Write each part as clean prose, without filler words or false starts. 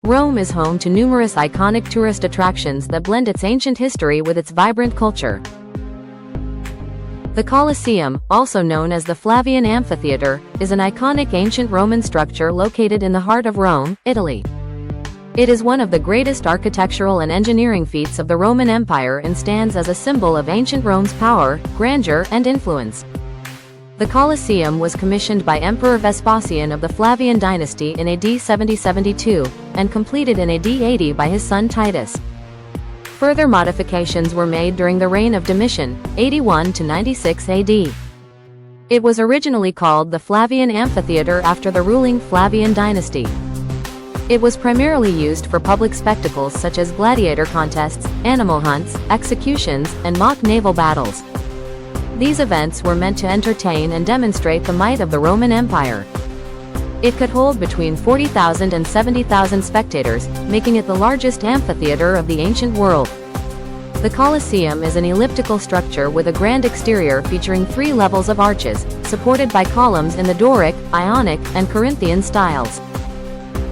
Rome is home to numerous iconic tourist attractions that blend its ancient history with its vibrant culture. The Colosseum, also known as the Flavian Amphitheater, is an iconic ancient Roman structure located in the heart of Rome, Italy. It is one of the greatest architectural and engineering feats of the Roman Empire and stands as a symbol of ancient Rome's power, grandeur, and influence. The Colosseum was commissioned by Emperor Vespasian of the Flavian dynasty in AD 70-72, and completed in AD 80 by his son Titus. Further modifications were made during the reign of Domitian, 81-96 AD. It was originally called the Flavian Amphitheater after the ruling Flavian dynasty. It was primarily used for public spectacles such as gladiator contests, animal hunts, executions, and mock naval battles. These events were meant to entertain and demonstrate the might of the Roman Empire. It could hold between 40,000 and 70,000 spectators, making it the largest amphitheater of the ancient world. The Colosseum is an elliptical structure with a grand exterior featuring 3 levels of arches, supported by columns in the Doric, Ionic, and Corinthian styles.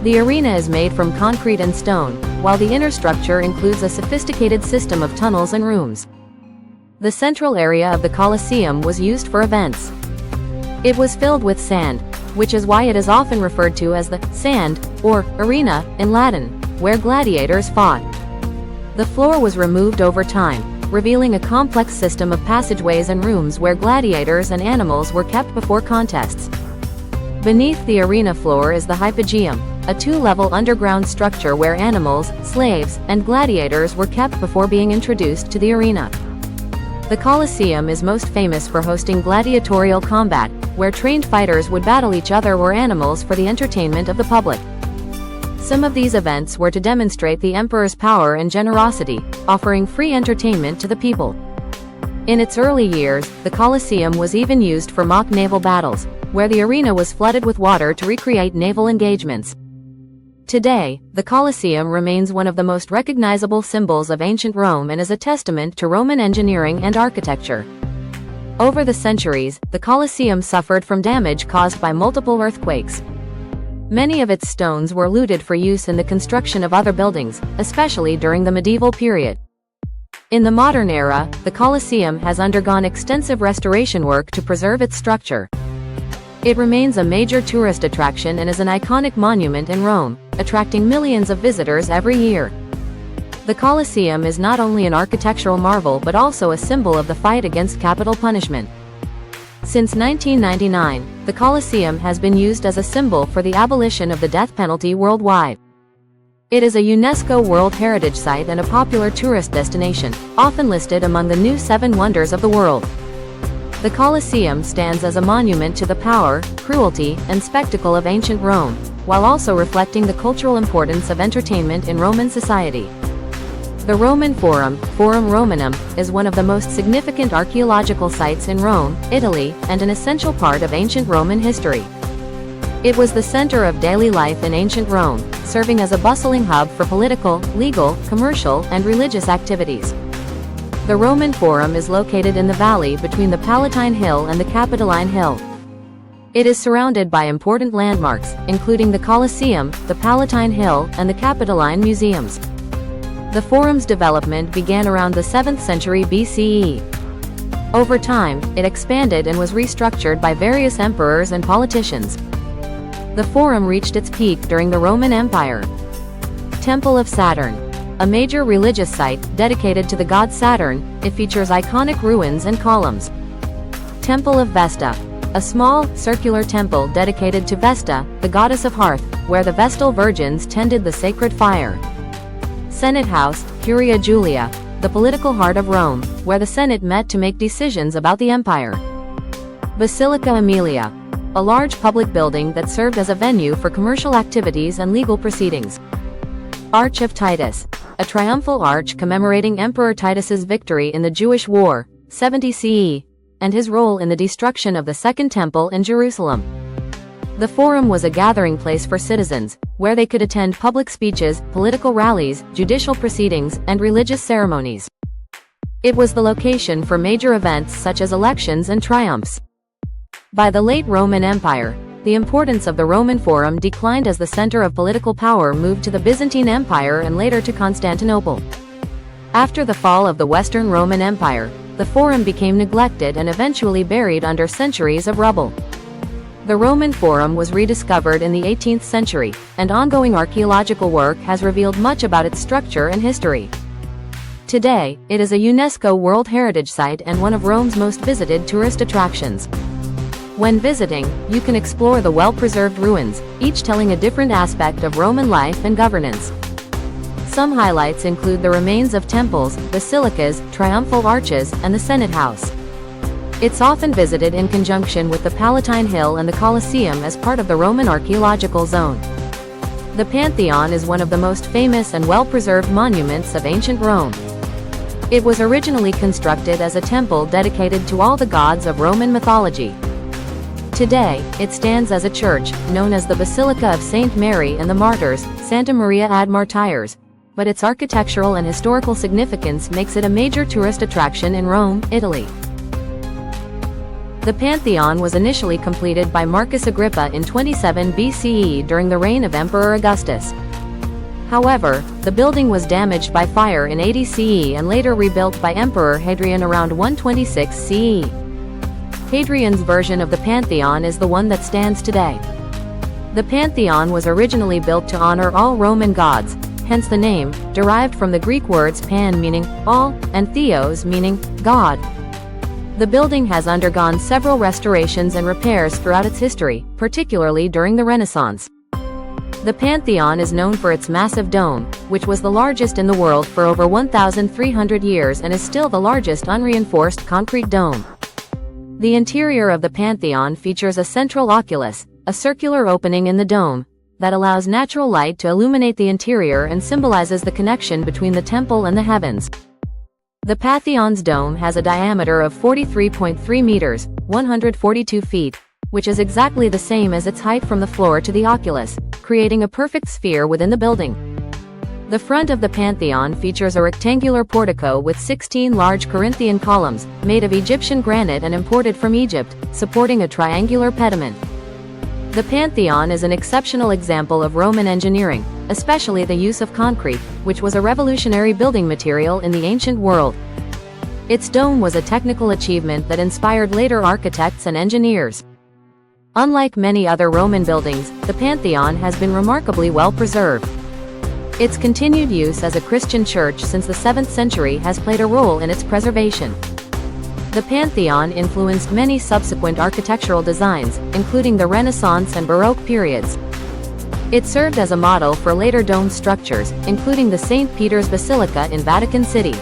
The arena is made from concrete and stone, while the inner structure includes a sophisticated system of tunnels and rooms. The central area of the Colosseum was used for events. It was filled with sand, which is why it is often referred to as the sand, or arena, in Latin, where gladiators fought. The floor was removed over time, revealing a complex system of passageways and rooms where gladiators and animals were kept before contests. Beneath the arena floor is the Hypogeum, a 2-level underground structure where animals, slaves, and gladiators were kept before being introduced to the arena. The Colosseum is most famous for hosting gladiatorial combat, where trained fighters would battle each other or animals for the entertainment of the public. Some of these events were to demonstrate the emperor's power and generosity, offering free entertainment to the people. In its early years, the Colosseum was even used for mock naval battles, where the arena was flooded with water to recreate naval engagements. Today, the Colosseum remains one of the most recognizable symbols of ancient Rome and is a testament to Roman engineering and architecture. Over the centuries, the Colosseum suffered from damage caused by multiple earthquakes. Many of its stones were looted for use in the construction of other buildings, especially during the medieval period. In the modern era, the Colosseum has undergone extensive restoration work to preserve its structure. It remains a major tourist attraction and is an iconic monument in Rome, attracting millions of visitors every year. The Colosseum is not only an architectural marvel but also a symbol of the fight against capital punishment. Since 1999, the Colosseum has been used as a symbol for the abolition of the death penalty worldwide. It is a UNESCO World Heritage Site and a popular tourist destination, often listed among the new 7 wonders of the world. The Colosseum stands as a monument to the power, cruelty, and spectacle of ancient Rome, while also reflecting the cultural importance of entertainment in Roman society. The Roman Forum, Forum Romanum, is one of the most significant archaeological sites in Rome, Italy, and an essential part of ancient Roman history. It was the center of daily life in ancient Rome, serving as a bustling hub for political, legal, commercial, and religious activities. The Roman Forum is located in the valley between the Palatine Hill and the Capitoline Hill. It is surrounded by important landmarks, including the Colosseum, the Palatine Hill, and the Capitoline Museums. The Forum's development began around the 7th century BCE. Over time, it expanded and was restructured by various emperors and politicians. The Forum reached its peak during the Roman Empire. Temple of Saturn. A major religious site, dedicated to the god Saturn, it features iconic ruins and columns. Temple of Vesta. A small, circular temple dedicated to Vesta, the goddess of hearth, where the Vestal virgins tended the sacred fire. Senate House, Curia Julia, the political heart of Rome, where the Senate met to make decisions about the empire. Basilica Aemilia. A large public building that served as a venue for commercial activities and legal proceedings. Arch of Titus. A triumphal arch commemorating Emperor Titus's victory in the Jewish War, 70 CE, and his role in the destruction of the Second Temple in Jerusalem. The Forum was a gathering place for citizens, where they could attend public speeches, political rallies, judicial proceedings, and religious ceremonies. It was the location for major events such as elections and triumphs. By the late Roman Empire, the importance of the Roman Forum declined as the center of political power moved to the Byzantine Empire and later to Constantinople. After the fall of the Western Roman Empire, the Forum became neglected and eventually buried under centuries of rubble. The Roman Forum was rediscovered in the 18th century, and ongoing archaeological work has revealed much about its structure and history. Today, it is a UNESCO World Heritage Site and one of Rome's most visited tourist attractions. When visiting, you can explore the well-preserved ruins, each telling a different aspect of Roman life and governance. Some highlights include the remains of temples, basilicas, triumphal arches, and the Senate House. It's often visited in conjunction with the Palatine Hill and the Colosseum as part of the Roman archaeological zone. The Pantheon is one of the most famous and well-preserved monuments of ancient Rome. It was originally constructed as a temple dedicated to all the gods of Roman mythology. Today, it stands as a church, known as the Basilica of St. Mary and the Martyrs, Santa Maria ad Martires, but its architectural and historical significance makes it a major tourist attraction in Rome, Italy. The Pantheon was initially completed by Marcus Agrippa in 27 BCE during the reign of Emperor Augustus. However, the building was damaged by fire in 80 CE and later rebuilt by Emperor Hadrian around 126 CE. Hadrian's version of the Pantheon is the one that stands today. The Pantheon was originally built to honor all Roman gods, hence the name, derived from the Greek words pan meaning all, and theos meaning God. The building has undergone several restorations and repairs throughout its history, particularly during the Renaissance. The Pantheon is known for its massive dome, which was the largest in the world for over 1,300 years and is still the largest unreinforced concrete dome. The interior of the Pantheon features a central oculus, a circular opening in the dome, that allows natural light to illuminate the interior and symbolizes the connection between the temple and the heavens. The Pantheon's dome has a diameter of 43.3 meters, 142 feet, which is exactly the same as its height from the floor to the oculus, creating a perfect sphere within the building. The front of the Pantheon features a rectangular portico with 16 large Corinthian columns, made of Egyptian granite and imported from Egypt, supporting a triangular pediment. The Pantheon is an exceptional example of Roman engineering, especially the use of concrete, which was a revolutionary building material in the ancient world. Its dome was a technical achievement that inspired later architects and engineers. Unlike many other Roman buildings, the Pantheon has been remarkably well preserved. Its continued use as a Christian church since the 7th century has played a role in its preservation. The Pantheon influenced many subsequent architectural designs, including the Renaissance and Baroque periods. It served as a model for later domed structures, including the St. Peter's Basilica in Vatican City.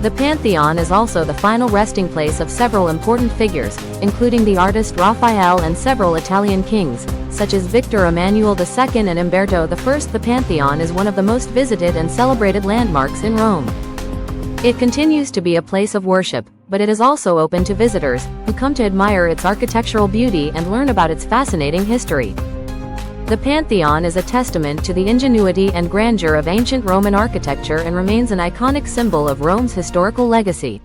The Pantheon is also the final resting place of several important figures, including the artist Raphael and several Italian kings, such as Victor Emmanuel II and Umberto I. The Pantheon is one of the most visited and celebrated landmarks in Rome. It continues to be a place of worship, but it is also open to visitors, who come to admire its architectural beauty and learn about its fascinating history. The Pantheon is a testament to the ingenuity and grandeur of ancient Roman architecture and remains an iconic symbol of Rome's historical legacy.